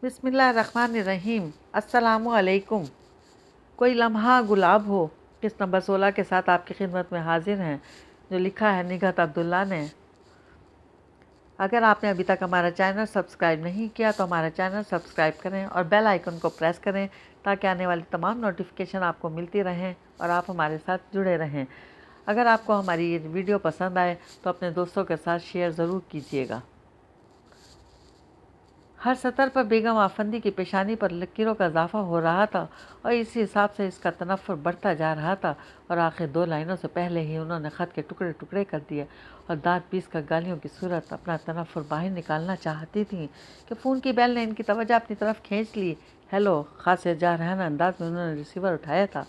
बिस्मिल्लाहिर्रहमानिर्रहीम। अस्सलामु अलैकुम। कोई लम्हा गुलाब हो किस नंबर 16 के साथ आपकी खिदमत में हाजिर हैं, जो लिखा है निगहत अब्दुल्ला ने। अगर आपने अभी तक हमारा चैनल सब्सक्राइब नहीं किया तो हमारा चैनल सब्सक्राइब करें और बेल आइकन को प्रेस करें ताकि आने वाली तमाम नोटिफिकेशन आपको मिलती रहें और आप हमारे साथ जुड़े रहें। अगर आपको हमारी ये वीडियो पसंद आए तो अपने दोस्तों के साथ शेयर ज़रूर कीजिएगा। हर सतर पर बेगम आफंदी की पेशानी पर लकीरों का इजाफा हो रहा था और इसी हिसाब से इसका तनफ़ुर बढ़ता जा रहा था और आखिर 2 लाइनों से पहले ही उन्होंने ख़त के टुकड़े टुकड़े कर दिए और दांत पीस कर गालियों की सूरत अपना तनफ़ुर बाहर निकालना चाहती थी कि फ़ोन की बेल ने इनकी तवज्जो अपनी तरफ खींच ली। हेलो, खासे जारहाना अंदाज में उन्होंने रिसीवर उठाया था।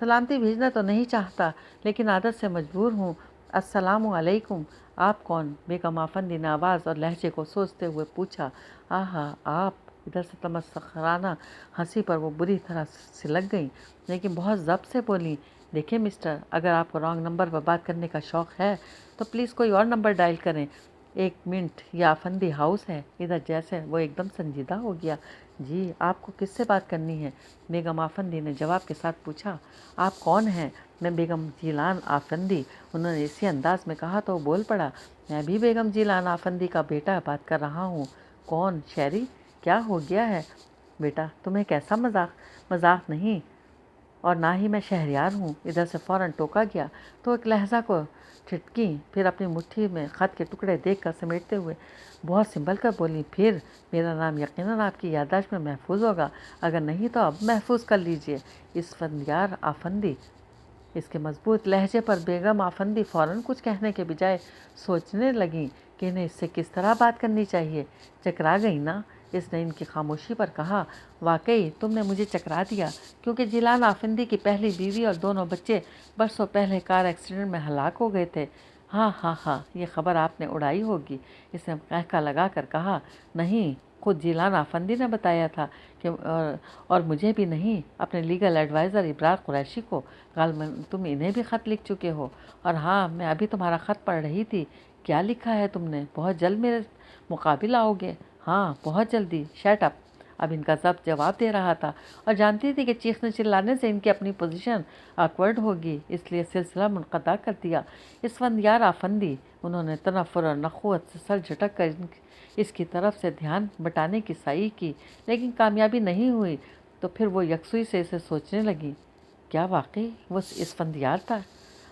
सलामती भेजना तो नहीं चाहता लेकिन आदत से मजबूर हूँ। अस्सलामु अलैकुम। आप कौन? बेगम आफंदी ने आवाज़ और लहजे को सोचते हुए पूछा। आहा, आप? इधर से तमस्खराना हंसी पर वो बुरी तरह से लग गई, लेकिन बहुत ज़ब्त से बोली। देखिए मिस्टर, अगर आपको रॉन्ग नंबर पर बात करने का शौक़ है तो प्लीज़ कोई और नंबर डायल करें। 1 मिनट, यह आफंदी हाउस है। इधर जैसे वो एकदम संजीदा हो गया। जी, आपको किससे बात करनी है? बेगम आफंदी ने जवाब के साथ पूछा। आप कौन हैं? मैं बेगम जीलान आफंदी। उन्होंने इसी अंदाज में कहा तो वो बोल पड़ा। मैं भी बेगम जीलान आफंदी का बेटा बात कर रहा हूँ। कौन? शहरी? क्या हो गया है बेटा? तुम्हें कैसा मजाक? मजाक नहीं, और ना ही मैं शहरियार हूँ। इधर से फ़ौरन टोका गया तो एक लहजा को छिटकी, फिर अपनी मुट्ठी में ख़त के टुकड़े देखकर समेटते हुए बहुत संभल कर बोली। फिर मेरा नाम यकीनन आपकी याददाश्त में महफूज होगा, अगर नहीं तो अब महफूज कर लीजिए। इसफंदियार आफंदी। इसके मजबूत लहजे पर बेगम आफंदी फ़ौरन कुछ कहने के बजाय सोचने लगी कि इन्हें इससे किस तरह बात करनी चाहिए। चकरा गई ना? इसने इनकी खामोशी पर कहा। वाकई तुमने मुझे चकरा दिया, क्योंकि जिलान आफंदी की पहली बीवी और दोनों बच्चे बरसों पहले कार एक्सीडेंट में हलाक हो गए थे। हाँ हाँ हाँ, ये खबर आपने उड़ाई होगी, इसने कहका लगा कर कहा। नहीं, खुद जिलान आफंदी ने बताया था कि और मुझे भी नहीं, अपने लीगल एडवाइज़र इब्रार कुरैशी को। कल तुम इन्हें भी ख़त लिख चुके हो। और हाँ, मैं अभी तुम्हारा ख़त पढ़ रही थी। क्या लिखा है तुमने? बहुत जल्द मेरे मुकाबिल आओगे? हाँ, बहुत जल्दी। Shut up. अब इनका ज़ब्त जवाब दे रहा था और जानती थी कि चीखने चिल्लाने से इनकी अपनी पोजीशन ऑकवर्ड होगी, इसलिए सिलसिला मुनक़ता कर दिया। इसफंदियार आफंदी। उन्होंने तनफ़ुर और नख़ुवत से सर झटक कर इसकी तरफ से ध्यान बटाने की सही की, लेकिन कामयाबी नहीं हुई। तो फिर वो यकसुई से इसे सोचने लगी। क्या वाकई वो इसफंदियार था?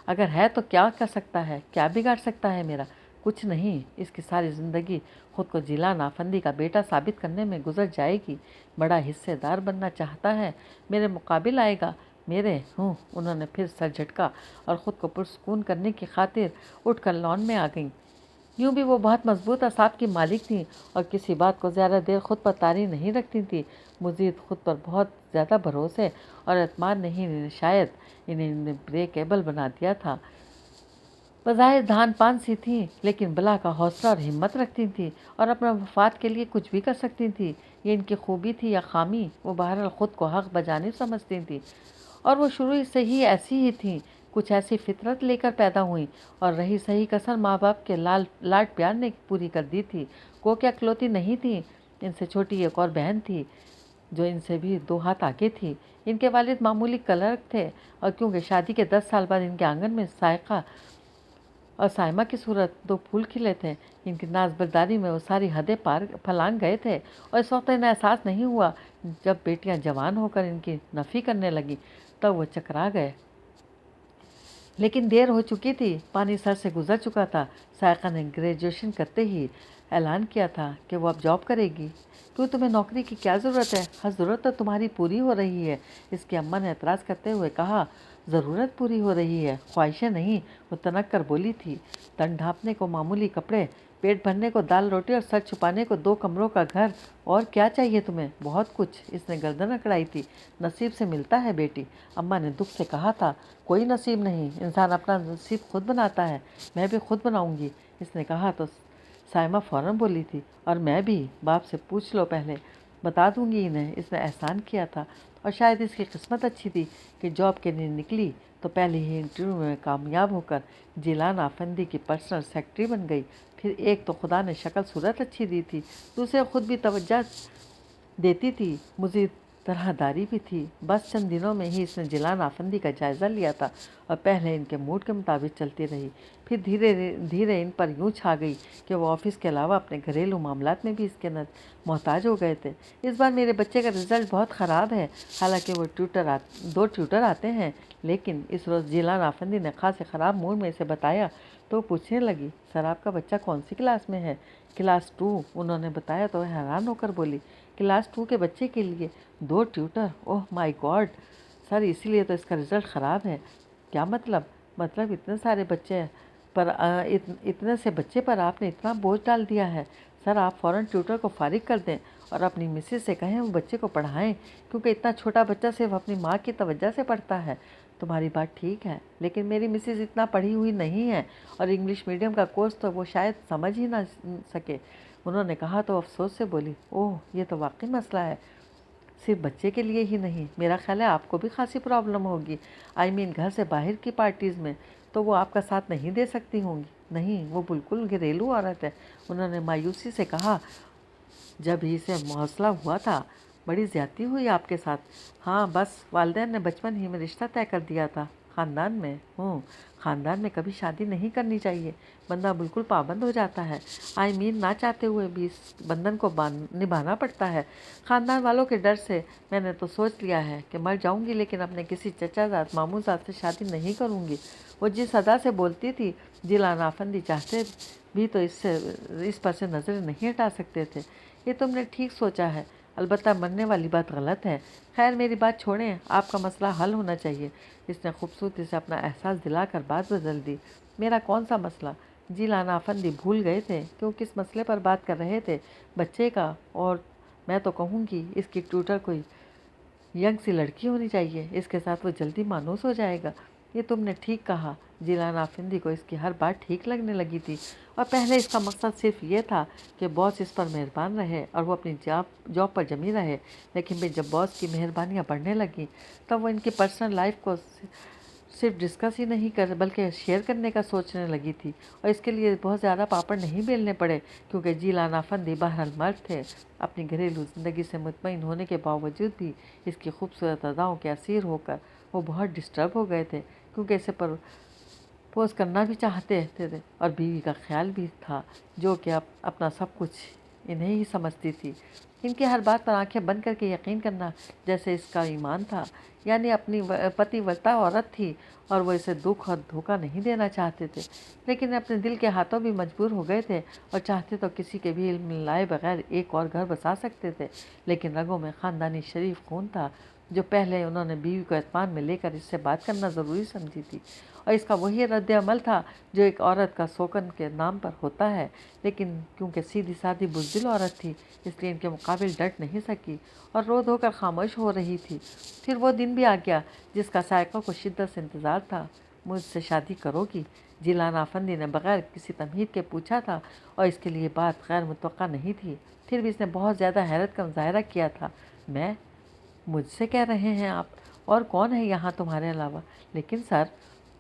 अगर है तो क्या कर सकता है? क्या बिगाड़ सकता है मेरा? कुछ नहीं। इसकी सारी ज़िंदगी खुद को जिलान आफंदी का बेटा साबित करने में गुजर जाएगी। बड़ा हिस्सेदार बनना चाहता है, मेरे मुकाबिल आएगा। मेरे हूँ। उन्होंने फिर सर झटका और ख़ुद को पुरसकून करने की खातिर उठकर लॉन में आ गईं। यूँ भी वो बहुत मजबूत असाब की मालिक थी और किसी बात को ज़्यादा देर खुद पर तारी नहीं रखती थी। मज़ीद खुद पर बहुत ज़्यादा भरोसे और एतमाद ने ही शायद इन्हें ब्रेकेबल बना दिया था। बज़ाहिर धान पान सी थी, लेकिन बला का हौसला और हिम्मत रखती थी और अपने वफाद के लिए कुछ भी कर सकती थी। ये इनकी खूबी थी या खामी, वो बहरहाल ख़ुद को हक़ बजानिब समझती थी। और वो शुरू से ही ऐसी ही थी, कुछ ऐसी फितरत लेकर पैदा हुई और रही सही कसर माँ बाप के लाड प्यार ने पूरी कर दी थी। को क्या इकलौती नहीं थी, इनसे छोटी एक और बहन थी जो इनसे भी 2 हाथ आगे थी। इनके वालिद मामूली क्लर्क थे और क्योंकि शादी के 10 साल बाद इनके आंगन में सायका और साइमा की सूरत 2 फूल खिले थे, इनकी नाज़बरदारी में वो सारी हदें पार फलांग गए थे। और इस वक्त इन्हें एहसास नहीं हुआ। जब बेटियां जवान होकर इनकी नफ़ी करने लगी तब वो चकरा गए, लेकिन देर हो चुकी थी। पानी सर से गुजर चुका था। सायका ने ग्रेजुएशन करते ही ऐलान किया था कि वो अब जॉब करेगी। क्यों, तुम्हें नौकरी की क्या ज़रूरत है? हर ज़रूरत तो तुम्हारी पूरी हो रही है, इसकी अम्मा ने एतराज़ करते हुए कहा। ज़रूरत पूरी हो रही है, ख्वाहिशें नहीं, वो तनक कर बोली थी। तन ढाँपने को मामूली कपड़े, पेट भरने को दाल रोटी और सर छुपाने को 2 कमरों का घर, और क्या चाहिए तुम्हें? बहुत कुछ। इसने गर्दन अकड़ाई थी। नसीब से मिलता है बेटी, अम्मा ने दुख से कहा था। कोई नसीब नहीं, इंसान अपना नसीब खुद बनाता है। मैं भी खुद बनाऊंगी, इसने कहा तो साइमा फ़ौरन बोली थी। और मैं भी, बाप से पूछ लो पहले, बता दूंगी इन्हें। इसने एहसान किया था और शायद इसकी किस्मत अच्छी थी कि जॉब के लिए निकली तो पहले ही इंटरव्यू में कामयाब होकर जिलान आफंदी की पर्सनल सेक्रेटरी बन गई। फिर एक तो खुदा ने शक्ल सूरत अच्छी दी थी, दूसरे खुद भी तवज्जो देती थी, मुझे तरहदारी भी थी। बस चंद दिनों में ही इसने जिलान आफंदी का जायज़ा लिया था और पहले इनके मूड के मुताबिक चलती रही, फिर धीरे धीरे इन पर यूं छा गई कि वो ऑफिस के अलावा अपने घरेलू मामलात में भी इसके मोहताज हो गए थे। इस बार मेरे बच्चे का रिजल्ट बहुत ख़राब है। हालांकि वो दो ट्यूटर आते हैं, लेकिन इस रोज़ जिलान आफंदी ने खासे ख़राब मूड में इसे बताया तो पूछने लगी, सर आपका बच्चा कौन सी क्लास में है? क्लास 2 उन्होंने बताया तो हैरान होकर बोली, क्लास 2 के बच्चे के लिए 2 tutor? Oh my God sir, इसीलिए तो इसका रिज़ल्ट ख़राब है। क्या मतलब? मतलब इतने सारे बच्चे पर इतने से बच्चे पर आपने इतना बोझ डाल दिया है। सर आप फ़ौरन ट्यूटर को फारिग कर दें और अपनी मिसेज से कहें वो बच्चे को पढ़ाएं, क्योंकि इतना छोटा बच्चा सिर्फ अपनी माँ की तवज्जो से पढ़ता है। तुम्हारी बात ठीक है, लेकिन मेरी मिसेज इतना पढ़ी हुई नहीं है और इंग्लिश मीडियम का कोर्स तो वो शायद समझ ही ना सके। उन्होंने कहा तो अफसोस से बोली, ओह ये तो वाकई मसला है। सिर्फ बच्चे के लिए ही नहीं, मेरा ख्याल है आपको भी खासी प्रॉब्लम होगी। आई मीन घर से बाहर की पार्टीज़ में तो वो आपका साथ नहीं दे सकती होंगी। नहीं, वो बिल्कुल घरेलू औरत है, उन्होंने मायूसी से कहा। जब ही इसे हौसला हुआ था, बड़ी ज़्यादती हुई आपके साथ। हाँ बस वालिदैन ने बचपन ही में रिश्ता तय कर दिया था। ख़ानदान में ख़ानदान में कभी शादी नहीं करनी चाहिए, बंदा बिल्कुल पाबंद हो जाता है। आई मीन ना चाहते हुए भी इस बंधन को निभाना पड़ता है। ख़ानदान वालों के डर से मैंने तो सोच लिया है कि मर जाऊंगी लेकिन अपने किसी चचाजाद मामूजाद से शादी नहीं करूंगी। वो जिस अदा से बोलती थी, जिलान आफंदी चाहते भी तो इस पर से नज़र नहीं हटा सकते थे। ये तुमने ठीक सोचा है, अलबत्ता मरने वाली बात गलत है। खैर मेरी बात छोड़ें, आपका मसला हल होना चाहिए। इसने खूबसूरती से अपना एहसास दिलाकर बात बदल दी। मेरा कौन सा मसला? जिलान आफंदी भूल गए थे कि वो किस मसले पर बात कर रहे थे। बच्चे का। और मैं तो कहूँगी इसकी ट्यूटर कोई यंग सी लड़की होनी चाहिए, इसके साथ वो जल्दी मानूस हो जाएगा। ये तुमने ठीक कहा। जिलान आफंदी को इसकी हर बात ठीक लगने लगी थी और पहले इसका मकसद सिर्फ ये था कि बॉस इस पर मेहरबान रहे और वो अपनी जॉब पर जमी रहे। लेकिन फिर जब बॉस की मेहरबानियाँ बढ़ने लगीं तब वो इनकी पर्सनल लाइफ को सिर्फ डिस्कस ही नहीं कर बल्कि शेयर करने का सोचने लगी थी। और इसके लिए बहुत ज़्यादा पापड़ नहीं बेलने पड़े, क्योंकि जिलान आफंदी बहरहाल मर्द थे। अपनी घरेलू ज़िंदगी से मुतमईन होने के बावजूद भी इसकी खूबसूरत अदाओं के असीर होकर वो बहुत डिस्टर्ब हो गए थे, क्योंकि इसे पर पोज करना भी चाहते थे और बीवी का ख्याल भी था, जो कि अपना सब कुछ इन्हें ही समझती थी। इनकी हर बात पर आंखें बंद करके यकीन करना जैसे इसका ईमान था। यानी अपनी पतिव्रता औरत थी और वो इसे दुख और धोखा नहीं देना चाहते थे, लेकिन अपने दिल के हाथों भी मजबूर हो गए थे और चाहते तो किसी के भी इल्म लाए बगैर एक और घर बसा सकते थे। लेकिन रगों में ख़ानदानी शरीफ खून था, जो पहले उन्होंने बीवी को एतमान में लेकर इससे बात करना ज़रूरी समझी थी। और इसका वही रद्द अमल था जो एक औरत का शोकन के नाम पर होता है। लेकिन क्योंकि सीधी सादी बुज़दिल औरत थी, इसलिए इनके मुकाबिल डट नहीं सकी और रो धोकर खामोश हो रही थी। फिर वो दिन भी आ गया जिसका सायका को शिद्दत से इंतज़ार था। मुझसे शादी करोगी? जिलान आफंदी ने बगैर किसी तमहीद के पूछा था और इसके लिए बात गैर मुतवक्का नहीं थी। फिर भी इसने बहुत ज़्यादा हैरत का मुजाहरा किया था। मैं? मुझसे कह रहे हैं आप? और कौन है यहाँ तुम्हारे अलावा? लेकिन सर,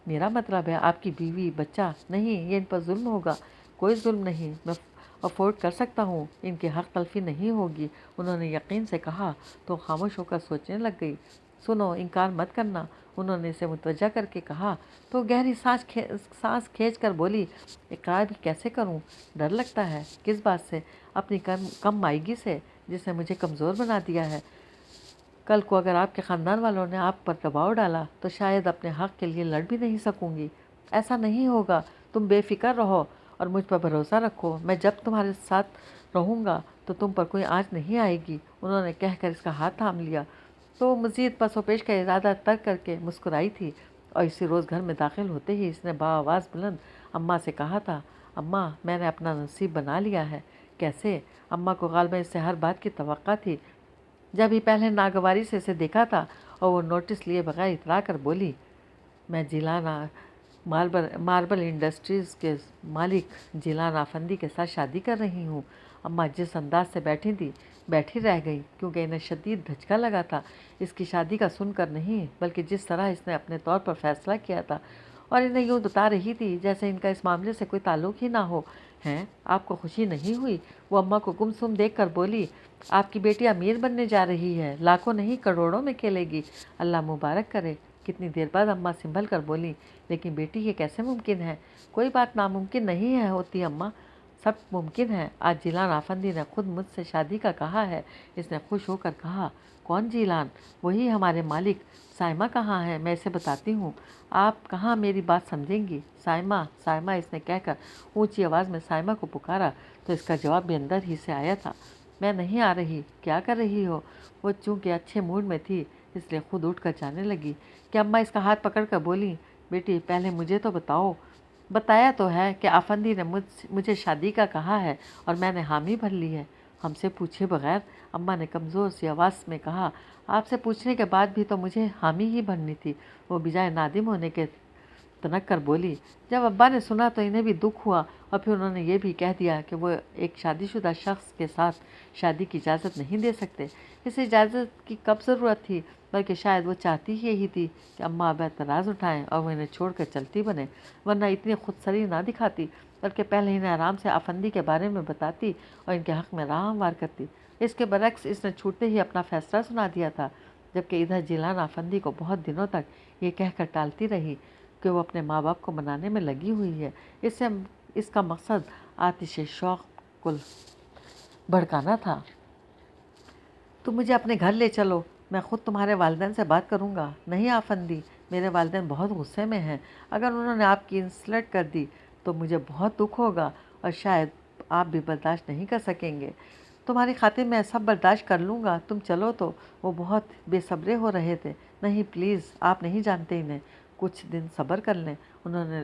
मेरा मतलब है आपकी बीवी बच्चा। नहीं, ये इन पर जुल्म होगा। कोई जुल्म नहीं, मैं अफोर्ड कर सकता हूँ, इनकी हक तलफी नहीं होगी, उन्होंने यकीन से कहा। तो खामोश होकर सोचने लग गई। सुनो, इनकार मत करना, उन्होंने इसे मुतवज्जा करके कहा। तो गहरी सांस खींच कर बोली, इकरार भी कैसे करूँ? डर लगता है। किस बात से? अपनी कम मायगी से, जिसने मुझे कमज़ोर बना दिया है। कल को अगर आपके ख़ानदान वालों ने आप पर दबाव डाला तो शायद अपने हक़ के लिए लड़ भी नहीं सकूंगी। ऐसा नहीं होगा, तुम बेफिक्र रहो और मुझ पर भरोसा रखो। मैं जब तुम्हारे साथ रहूँगा तो तुम पर कोई आँच नहीं आएगी। उन्होंने कहकर इसका हाथ थाम लिया तो मज़ीद पसोपेश का इरादा तर्क करके मुस्कुराई थी। और इसी रोज़ घर में दाखिल होते ही इसने बाआवाज़ बुलंद अम्मा से कहा था, अम्मा मैंने अपना नसीब बना लिया है। कैसे? अम्मा को गालबा इससे हर बात की तवक्का थी। जब ही पहले नागवारी से इसे देखा था और वो नोटिस लिए बगैर इतरा कर बोली, मैं जिलाना मार्बल इंडस्ट्रीज़ के मालिक जिलान आफंदी के साथ शादी कर रही हूँ। अम्मा जिस अंदाज से बैठी थी बैठी रह गई, क्योंकि इन्हें शदीद धचका लगा था। इसकी शादी का सुनकर नहीं, बल्कि जिस तरह इसने अपने तौर पर फैसला किया था। और इन्हें यूँ बता रही थी जैसे इनका इस मामले से कोई ताल्लुक़ ही ना हो। हैं, आपको खुशी नहीं हुई? वो अम्मा को गुमसुम देख कर बोली, आपकी बेटी अमीर बनने जा रही है, लाखों नहीं करोड़ों में खेलेगी, अल्लाह मुबारक करे। कितनी देर बाद अम्मा संभल कर बोली, लेकिन बेटी ये कैसे मुमकिन है? कोई बात नामुमकिन नहीं है होती अम्मा, सब मुमकिन है। आज जिलान आफंदी ने खुद मुझसे शादी का कहा है। इसने खुश होकर कहा, कौन जिलान? वही हमारे मालिक। साइमा कहाँ है? मैं इसे बताती हूँ। आप कहाँ मेरी बात समझेंगी? साइमा, साइमा, इसने कहकर ऊंची आवाज़ में साइमा को पुकारा तो इसका जवाब भी अंदर ही से आया था। मैं नहीं आ रही। क्या कर रही हो? वो चूँकि अच्छे मूड में थी इसलिए खुद उठकर जाने लगी कि अम्मा इसका हाथ पकड़कर बोली, बेटी पहले मुझे तो बताओ। बताया तो है कि आफंदी ने मुझे शादी का कहा है और मैंने हामी भर ली है। हमसे पूछे बगैर? अम्मा ने कमज़ोर सी आवाज़ में कहा, आपसे पूछने के बाद भी तो मुझे हामी ही भरनी थी। वो बिजाय नादिम होने के तनक कर बोली। जब अब्बा ने सुना तो इन्हें भी दुख हुआ और फिर उन्होंने ये भी कह दिया कि वो एक शादीशुदा शख्स के साथ शादी की इजाज़त नहीं दे सकते। इस इजाज़त की कब ज़रूरत थी, बल्कि शायद वो चाहती ही यही थी कि अम्मा अब एतराज़ उठाएं और वो इन्हें छोड़कर चलती बने, वरना इतनी खुदसरी ना दिखाती, बल्कि पहले इन्हें आराम से आफंदी के बारे में बताती और इनके हक़ में राह हमवार करती। इसके बरक्स इसने छूटते ही अपना फ़ैसला सुना दिया था, जबकि इधर जिलान आफंदी को बहुत दिनों तक ये कहकर टालती रही कि वो अपने माँ बाप को मनाने में लगी हुई है। इससे इसका मकसद आतिश शौक़ को भड़काना था। तुम मुझे अपने घर ले चलो, मैं ख़ुद तुम्हारे वालिदैन से बात करूँगा। नहीं आफंदी, मेरे वालिदैन बहुत गुस्से में हैं। अगर उन्होंने आपकी इंसल्ट कर दी तो मुझे बहुत दुख होगा और शायद आप भी बर्दाश्त नहीं कर सकेंगे। तुम्हारी खातिर मैं सब बर्दाश्त कर लूँगा, तुम चलो तो। वो बहुत बेसब्रे हो रहे थे। नहीं प्लीज़, आप नहीं जानते इन्हें, कुछ दिन सब्र कर लें।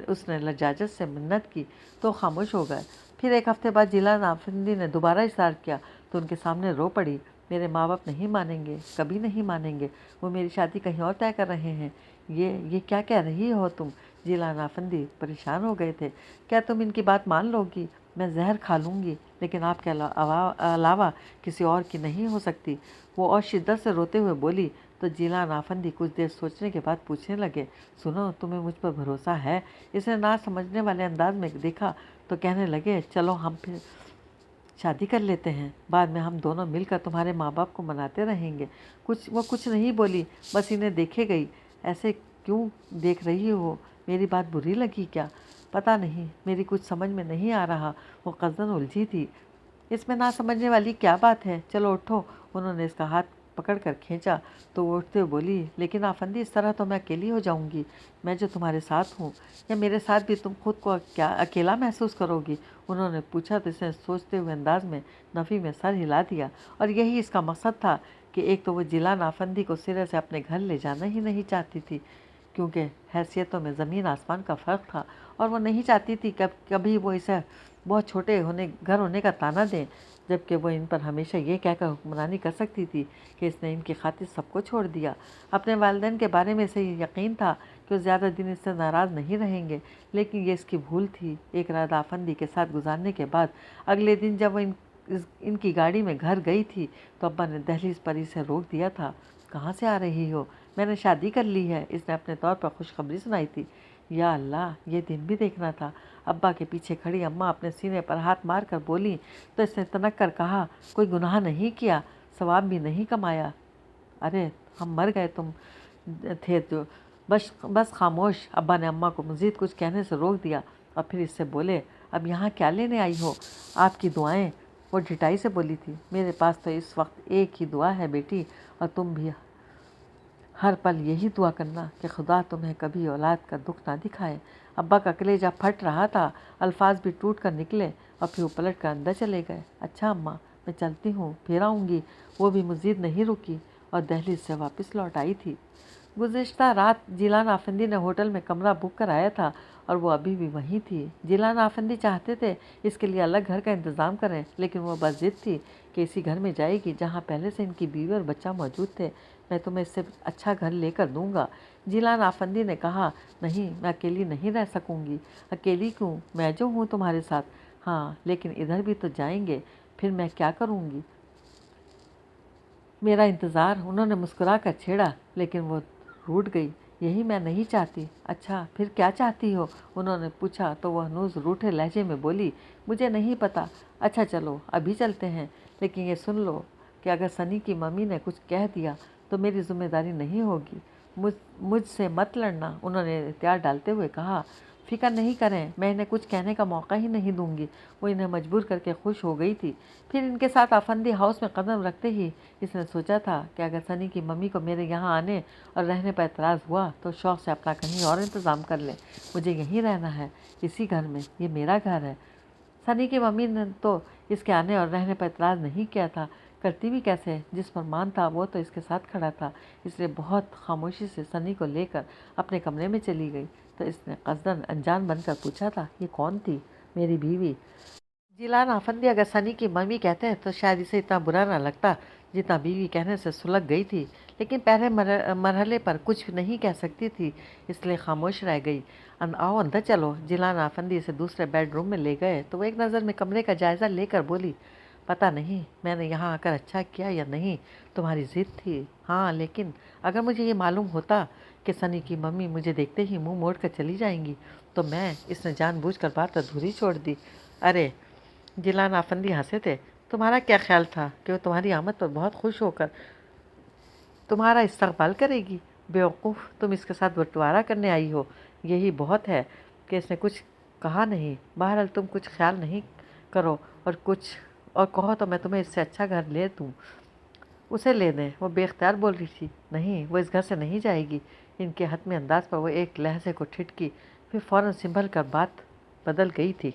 उसने लजाजत से मिन्नत की तो खामोश हो गए। फिर एक हफ्ते बाद जिलान आफंदी ने दोबारा इशार किया तो उनके सामने रो पड़ी। मेरे माँ बाप नहीं मानेंगे, कभी नहीं मानेंगे। वो मेरी शादी कहीं और तय कर रहे हैं। ये क्या कह रही हो तुम? जिलान आफंदी परेशान हो गए थे। क्या तुम इनकी बात मान लोगी? मैं जहर खा लूँगी, लेकिन आपके अलावा किसी और की नहीं हो सकती। वो और शिद्दत से रोते हुए बोली तो जिलान आफंदी कुछ देर सोचने के बाद पूछने लगे, सुनो, तुम्हें मुझ पर भरोसा है? इसने ना समझने वाले अंदाज में देखा तो कहने लगे, चलो हम फिर शादी कर लेते हैं। बाद में हम दोनों मिलकर तुम्हारे माँ बाप को मनाते रहेंगे। वो कुछ नहीं बोली, बस इन्हें देखे गई। ऐसे क्यों देख रही हो? मेरी बात बुरी लगी क्या? पता नहीं, मेरी कुछ समझ में नहीं आ रहा। वो कज़न उलझी थी। इसमें ना समझने वाली क्या बात है? चलो उठो। उन्होंने इसका हाथ पकड़ कर खींचा तो वो उठते हुए बोली, लेकिन आफंदी, इस तरह तो मैं अकेली हो जाऊंगी। मैं जो तुम्हारे साथ हूँ, या मेरे साथ भी तुम खुद को क्या अकेला महसूस करोगी? उन्होंने पूछा तो इसने सोचते हुए अंदाज में नफ़ी में सर हिला दिया। और यही इसका मकसद था कि एक तो वो जिलान आफंदी को सिरे से अपने घर ले जाना ही नहीं चाहती थी, क्योंकि हैसियतों में ज़मीन आसमान का फ़र्क था, और वो नहीं चाहती थी कभी वो इसे बहुत छोटे घर होने का ताना दें, जबकि वो इन पर हमेशा ये कहकर हुक्मरानी कर सकती थी कि इसने इनकी खातिर सबको छोड़ दिया। अपने वालिदैन के बारे में इसे यकीन था कि वो ज़्यादा दिन इससे नाराज़ नहीं रहेंगे, लेकिन ये इसकी भूल थी। एक रात आफंदी के साथ गुजारने के बाद अगले दिन जब वो इनकी गाड़ी में घर गई थी तो अब्बा ने दहलीज पर इसे रोक दिया था। कहाँ से आ रही हो? मैंने शादी कर ली है, इसने अपने तौर पर खुशखबरी सुनाई थी। या अल्लाह, ये दिन भी देखना था। अब्बा के पीछे खड़ी अम्मा अपने सीने पर हाथ मार कर बोली तो इसने तनक कर कहा, कोई गुनाह नहीं किया, सवाब भी नहीं कमाया। अरे हम मर गए, तुम थे जो बस बस खामोश। अब्बा ने अम्मा को मज़ीद कुछ कहने से रोक दिया और फिर इससे बोले, अब यहाँ क्या लेने आई हो? आपकी दुआएं। वो ढिठाई से बोली थी, मेरे पास तो इस वक्त एक ही दुआ है बेटी, और तुम भी हर पल यही दुआ करना कि खुदा तुम्हें कभी औलाद का दुख ना दिखाए। अब्बा का कलेजा फट रहा था, अल्फाज भी टूट कर निकले और फिर वो पलट कर अंदर चले गए। अच्छा अम्मा, मैं चलती हूँ, फिर आऊँगी। वो भी मज़ीद नहीं रुकी और दहलीज से वापस लौट आई थी। गुज़िश्ता रात जिलान आफंदी ने होटल में कमरा बुक कराया था और वो अभी भी वहीं थी। जिलान आफंदी चाहते थे इसके लिए अलग घर का इंतज़ाम करें, लेकिन वो बस ज़िद थी कि इसी घर में जाएगी जहाँ पहले से इनकी बीवी और बच्चा मौजूद थे। मैं तुम्हें इससे अच्छा घर लेकर दूंगा। जिलान आफंदी ने कहा, नहीं, मैं अकेली नहीं रह सकूंगी। अकेली क्यों? मैं जो हूँ तुम्हारे साथ। हाँ, लेकिन इधर भी तो जाएंगे, फिर मैं क्या करूँगी? मेरा इंतज़ार। उन्होंने मुस्कुरा कर छेड़ा, लेकिन वो रूठ गई। یہی میں نہیں چاہتی۔ اچھا پھر کیا چاہتی ہو؟ انہوں نے پوچھا تو وہ ہنوز روٹھے لہجے میں بولی، مجھے نہیں پتا۔ اچھا چلو ابھی چلتے ہیں، لیکن یہ سن لو کہ اگر سنی کی ممی نے کچھ کہہ دیا تو میری ذمہ داری نہیں ہوگی۔ مجھ سے مت لڑنا، انہوں نے احتیاط ڈالتے ہوئے کہا۔ فکر نہیں کریں، میں انہیں کچھ کہنے کا موقع ہی نہیں دوں گی۔ وہ انہیں مجبور کر کے خوش ہو گئی تھی۔ پھر ان کے ساتھ آفندی ہاؤس میں قدم رکھتے ہی اس نے سوچا تھا کہ اگر سنی کی ممی کو میرے یہاں آنے اور رہنے پر اعتراض ہوا تو شوق سے اپنا کہیں اور انتظام کر لیں۔ مجھے یہیں رہنا ہے، اسی گھر میں، یہ میرا گھر ہے۔ سنی کی ممی نے تو اس کے آنے اور رہنے پر اعتراض نہیں کیا تھا، کرتی بھی کیسے؟ جس پر مان تھا وہ تو اس کے ساتھ کھڑا تھا، اس لیے بہت خاموشی سے سنی کو لے کر اپنے کمرے میں چلی گئی تو اس نے قصداً انجان بن کر پوچھا تھا، یہ کون تھی؟ میری بیوی۔ جیلان آفندی اگر سنی کی ممی کہتے ہیں تو شاید اسے اتنا برا نہ لگتا جتنا بیوی کہنے سے سلگ گئی تھی، لیکن پہلے مرحلے پر کچھ نہیں کہہ سکتی تھی، اس لیے خاموش رہ گئی۔ آؤ اندر چلو۔ جیلان آفندی اسے دوسرے بیڈ روم میں لے گئے تو وہ ایک نظر میں کمرے کا جائزہ لے کر بولی، پتہ نہیں میں نے یہاں آ کر اچھا کیا یا نہیں، تمہاری ضد تھی۔ ہاں لیکن اگر مجھے یہ معلوم ہوتا کہ سنی کی ممی مجھے دیکھتے ہی منہ موڑ کر چلی جائیں گی تو میں، اس نے جان بوجھ کر بات ادھوری چھوڑ دی۔ ارے، جیلان آفندی ہنسے تھے، تمہارا کیا خیال تھا کہ وہ تمہاری آمد پر بہت خوش ہو کر تمہارا استقبال کرے گی؟ بیوقوف، تم اس کے ساتھ بٹوارا کرنے آئی ہو، یہی بہت ہے کہ اس نے کچھ کہا نہیں۔ بہرحال تم کچھ خیال نہیں کرو اور کہو تو میں تمہیں اس سے اچھا گھر لے دوں۔ اسے لے دیں، وہ بے اختیار بول رہی تھی۔ نہیں، وہ اس گھر سے نہیں جائے گی۔ ان کے حتمی انداز پر وہ ایک لہجے کو ٹھٹکی، پھر فوراً سنبھل کر بات بدل گئی تھی۔